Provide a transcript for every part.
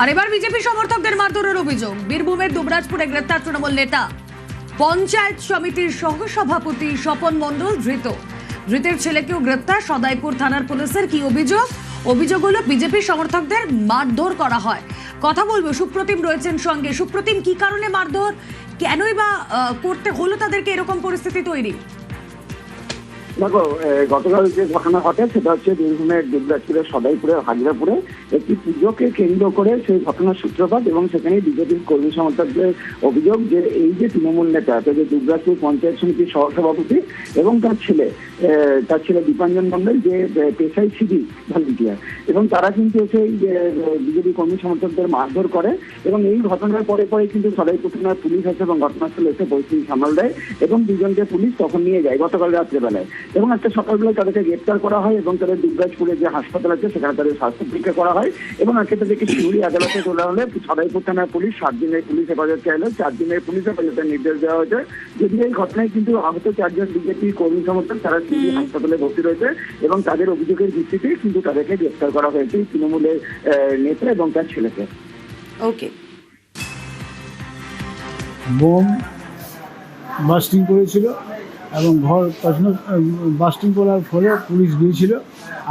আর এবার বিজেপি সমর্থকদের মারধরের অভিযোগ। বীরভূমের দুবরাজপুরে গ্রেপ্তার তৃণমূল নেতা পঞ্চায়েত সমিতির সহসভাপতি স্বপন মণ্ডল ধৃত। ধৃতের ছেলেকেও গ্রেপ্তার সদাইপুর থানার পুলিশের। কি অভিযোগ? অভিযোগ হলো বিজেপি সমর্থকদের মারধর করা হয়। কথা বলবো, সুপ্রতিম রয়েছেন সঙ্গে। সুপ্রতিম, কি কারণে মারধর, কেনই বা করতে হলো তাদেরকে এরকম পরিস্থিতি তৈরি? দেখো, গতকাল যে ঘটনা ঘটে সেটা হচ্ছে বীরভূমের দুবরাজপুরের সদাইপুরের হাজিরাপুরে একটি পুজোকে কেন্দ্র করে সেই ঘটনার সূত্রপাত, এবং সেখানে বিজেপির কর্মী সমর্থকদের অভিযোগ যে এই যে তৃণমূল নেতা, যে দুবরাজপুর পঞ্চায়েত সমিতির সহসভাপতি এবং তার ছেলে দীপাঞ্জন মণ্ডল, যে পেশায় সিভিল ভলেন্টিয়ার, এবং তারা কিন্তু এসে বিজেপি কর্মী সমর্থকদের মারধর করে। এবং এই ঘটনার পরে কিন্তু সদাইপুর থানার পুলিশ আসে এবং ঘটনাস্থলে এসে পরিস্থিতি সামাল দেয়, এবং দুজনকে পুলিশ তখন নিয়ে যায় গতকাল রাত্রেবেলায়। এবং একটা সকালবেলায় তাদেরকে গ্রেপ্তার করা হয় এবং তাদের দুবরাজপুরে যে হাসপাতাল আছে সেখানে তাদের স্বাস্থ্য পরীক্ষা করা হয়, এবং আজকে তাদেরকে শিউরি আদালতে তোলা হলে সদাইপুর থানার পুলিশ 7 দিনের পুলিশ হেফাজত চাইলে 4 দিনের পুলিশ হেফাজতের নির্দেশ দেওয়া হয়েছে। যদি এই ঘটনায় কিন্তু আহত 4 জন বিজেপি কর্মী সমর্থক তারা শিউরি হাসপাতালে ভর্তি রয়েছে, এবং তাদের অভিযোগের ভিত্তিতে কিন্তু তাদেরকে গ্রেপ্তার করা হয়েছে তৃণমূলের নেতা এবং তার ছেলেকে। ওকে। বোম বাস্টিং করেছিল এবং ঘর বাস্টিং করার ফলে পুলিশ গিয়েছিল।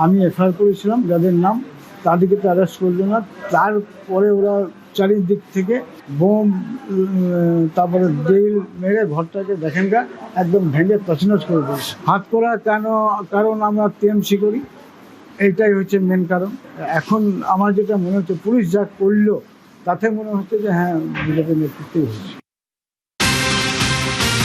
আমি এফআইআর করেছিলাম, যাদের নাম তাদেরকে তো অ্যারেস্ট করলো না। তারপরে ওরা চারিদিক থেকে বোম, তারপরে ড্রিল মেরে ঘরটাকে দেখেনগা একদম ভেঙে তছনছ করে দিয়েছে। হাত করা কেন? কারণ আমরা টিএমসি করি, এইটাই হচ্ছে মেন কারণ। এখন আমার যেটা মনে হচ্ছে পুলিশ যা করলো তাতে মনে হচ্ছে যে হ্যাঁ, বিজেপির নেতৃত্বেই হয়েছে।